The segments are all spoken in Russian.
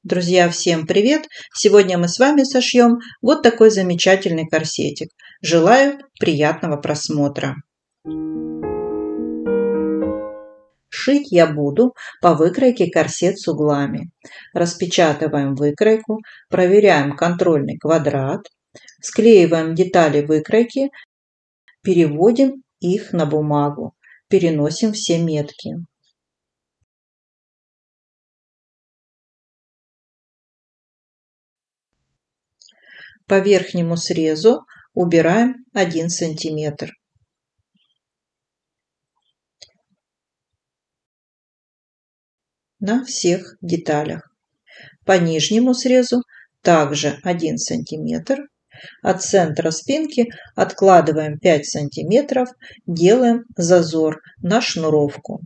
Друзья, всем привет! Сегодня мы с вами сошьем вот такой замечательный корсетик. Желаю приятного просмотра. Шить я буду по выкройке корсет с углами. Распечатываем выкройку, проверяем контрольный квадрат, склеиваем детали выкройки, переводим их на бумагу, переносим все метки. По верхнему срезу убираем 1 сантиметр. На всех деталях. По нижнему срезу также 1 сантиметр. От центра спинки откладываем 5 сантиметров, делаем зазор на шнуровку.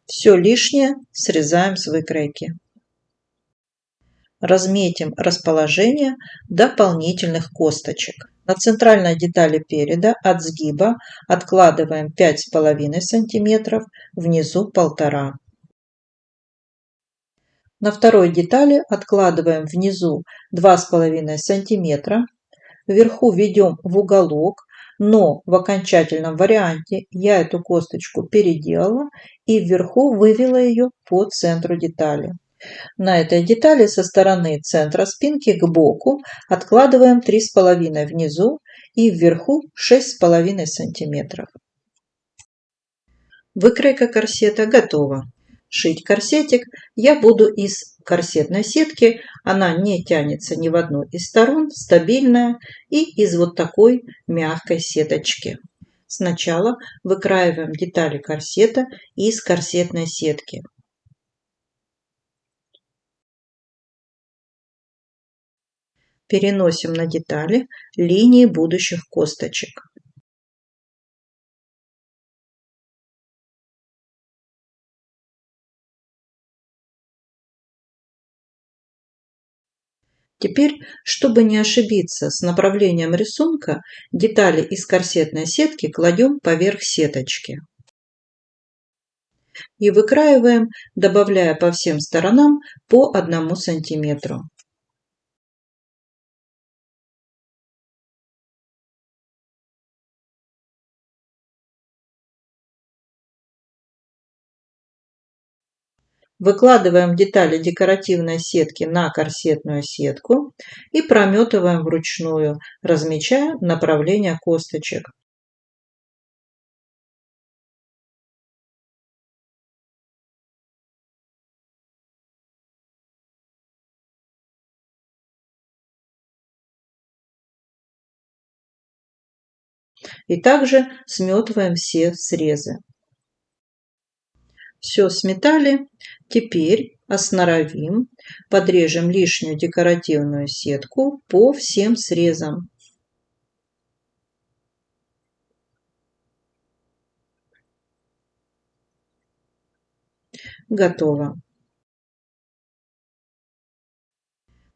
Все лишнее срезаем с выкройки. Разметим расположение дополнительных косточек. На центральной детали переда от сгиба откладываем 5,5 сантиметров, внизу 1,5. На второй детали откладываем внизу 2,5 сантиметра. Вверху ведем в уголок, но в окончательном варианте я эту косточку переделала и вверху вывела ее по центру детали. На этой детали со стороны центра спинки к боку откладываем 3,5 внизу и вверху 6,5 сантиметров. Выкройка корсета готова. Шить корсетик я буду из корсетной сетки. Она не тянется ни в одну из сторон, стабильная, и из вот такой мягкой сеточки. Сначала выкраиваем детали корсета из корсетной сетки. Переносим на детали линии будущих косточек. Теперь, чтобы не ошибиться с направлением рисунка, детали из корсетной сетки кладем поверх сеточки. И выкраиваем, добавляя по всем сторонам по 1 сантиметру. Выкладываем детали декоративной сетки на корсетную сетку и прометываем вручную, размечая направление косточек. И также сметываем все срезы. Все сметали. Теперь осноровим, подрежем лишнюю декоративную сетку по всем срезам. Готово.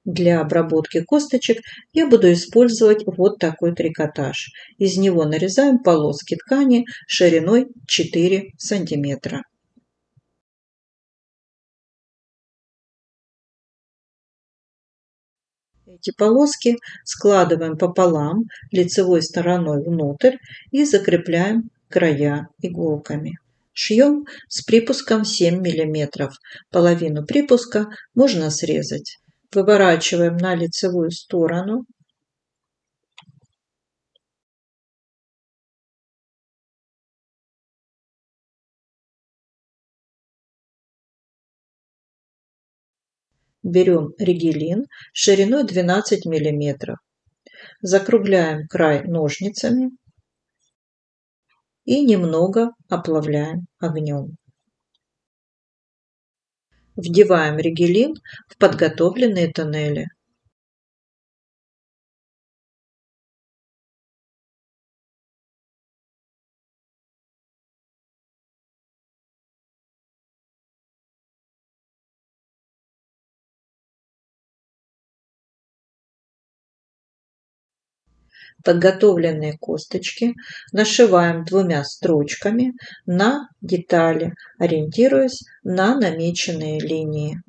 Для обработки косточек я буду использовать вот такой трикотаж. Из него нарезаем полоски ткани шириной 4 сантиметра. Эти полоски складываем пополам лицевой стороной внутрь и закрепляем края иголками. Шьем с припуском 7 мм. Половину припуска можно срезать. Выворачиваем на лицевую сторону. Берем ригелин шириной 12 мм. Закругляем край ножницами и немного оплавляем огнем. Вдеваем ригелин в подготовленные тоннели. Подготовленные косточки нашиваем 2 строчками на детали, ориентируясь на намеченные линии.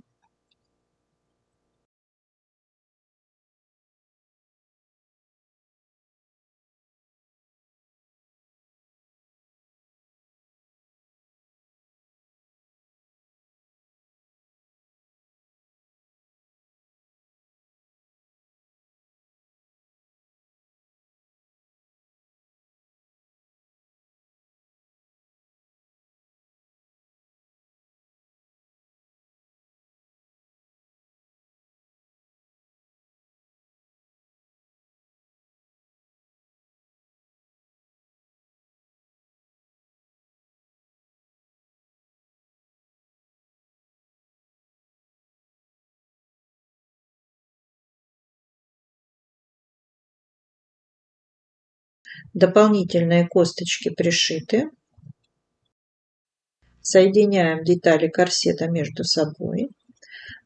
Дополнительные косточки пришиты. Соединяем детали корсета между собой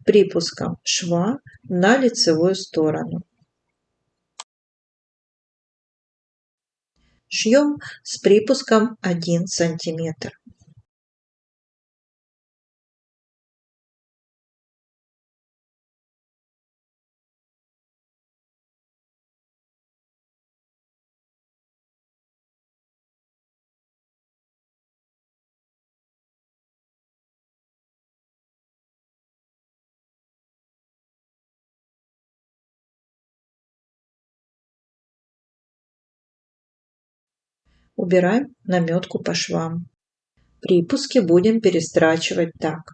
припуском шва на лицевую сторону. Шьем с припуском 1 сантиметр. Убираем наметку по швам. Припуски будем перестрачивать так.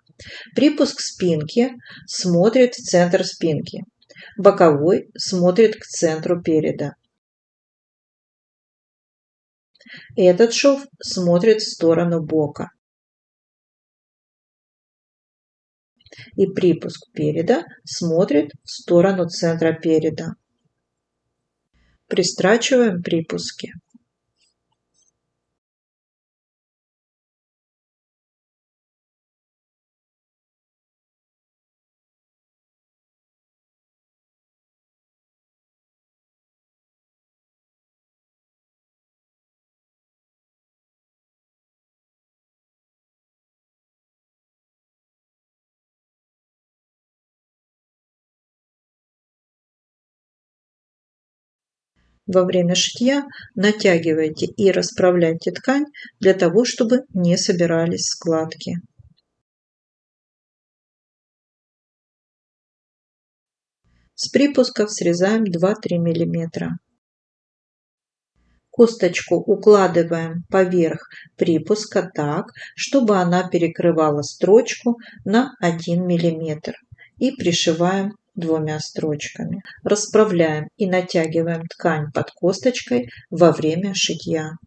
Припуск спинки смотрит в центр спинки. Боковой смотрит к центру переда. Этот шов смотрит в сторону бока. И припуск переда смотрит в сторону центра переда. Пристрачиваем припуски. Во время шитья натягивайте и расправляйте ткань для того, чтобы не собирались складки. С припусков срезаем 2-3 мм. Косточку укладываем поверх припуска так, чтобы она перекрывала строчку на 1 мм. И пришиваем 2 строчками. Расправляем и натягиваем ткань под косточкой во время шитья.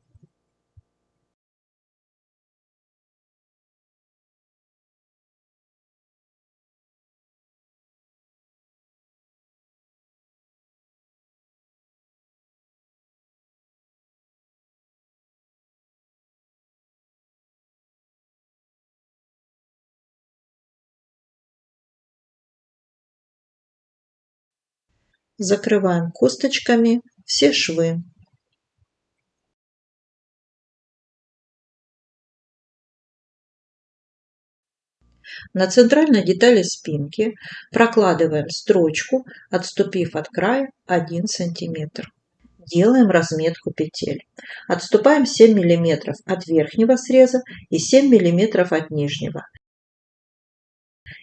Закрываем косточками все швы. На центральной детали спинки прокладываем строчку, отступив от края 1 см. Делаем разметку петель. Отступаем 7 мм от верхнего среза и 7 мм от нижнего.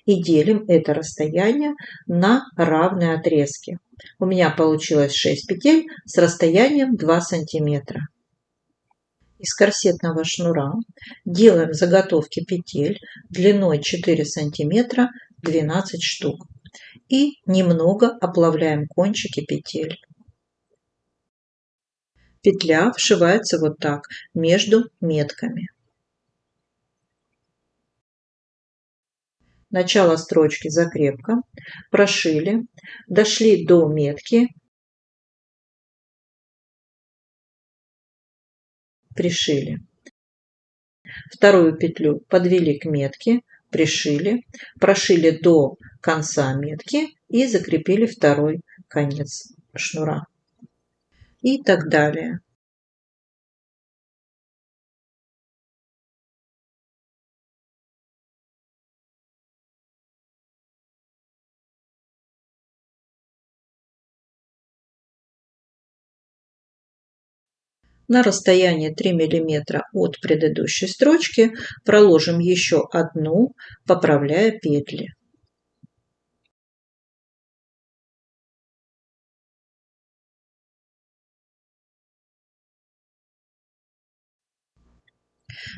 И делим это расстояние на равные отрезки. У меня получилось 6 петель с расстоянием 2 см. Из корсетного шнура делаем заготовки петель длиной 4 см 12 штук и немного оплавляем кончики петель. Петля вшивается вот так между метками. Начало строчки закрепка, прошили, дошли до метки, пришили. Вторую петлю подвели к метке, пришили, прошили до конца метки и закрепили второй конец шнура. И так далее. На расстоянии 3 мм от предыдущей строчки проложим еще одну, поправляя петли.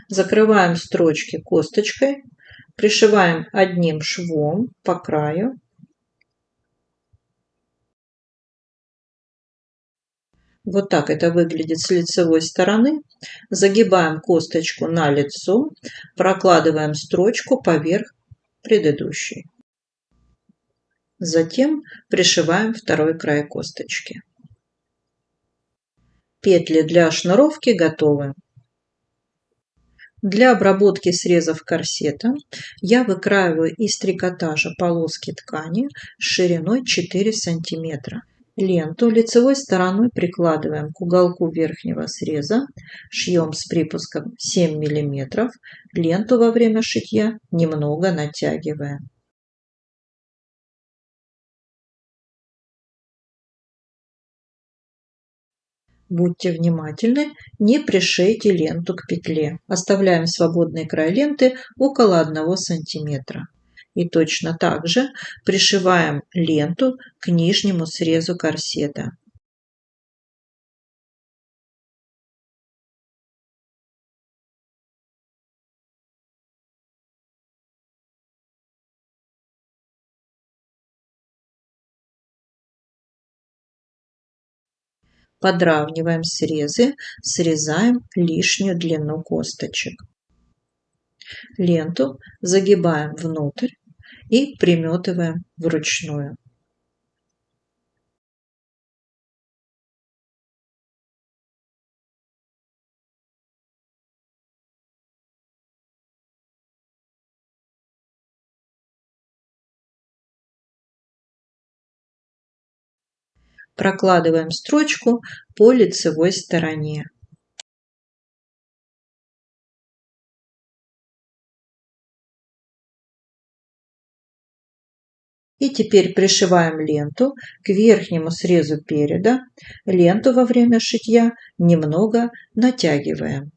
Закрываем строчки косточкой, пришиваем одним швом по краю. Вот так это выглядит с лицевой стороны. Загибаем косточку на лицо, прокладываем строчку поверх предыдущей. Затем пришиваем второй край косточки. Петли для шнуровки готовы. Для обработки срезов корсета я выкраиваю из трикотажа полоски ткани шириной 4 см. Ленту лицевой стороной прикладываем к уголку верхнего среза, шьем с припуском 7 мм, ленту во время шитья немного натягиваем. Будьте внимательны, не пришейте ленту к петле. Оставляем свободный край ленты около 1 см. И точно так же пришиваем ленту к нижнему срезу корсета. Подравниваем срезы, срезаем лишнюю длину косточек. Ленту загибаем внутрь и приметываем вручную. Прокладываем строчку по лицевой стороне. И теперь пришиваем ленту к верхнему срезу переда. Ленту во время шитья немного натягиваем.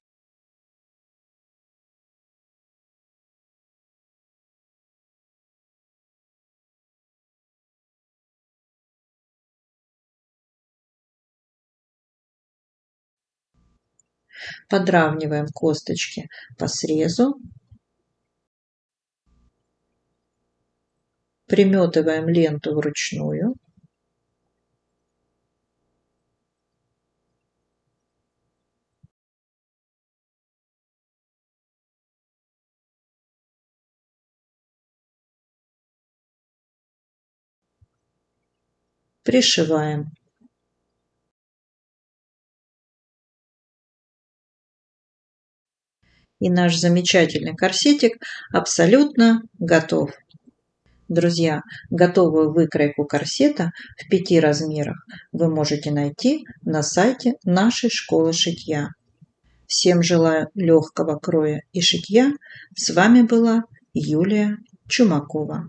Подравниваем косточки по срезу. Приметываем ленту вручную. Пришиваем. И наш замечательный корсетик абсолютно готов. Друзья, готовую выкройку корсета в 5 размерах вы можете найти на сайте нашей школы шитья. Всем желаю легкого кроя и шитья. С вами была Юлия Чумакова.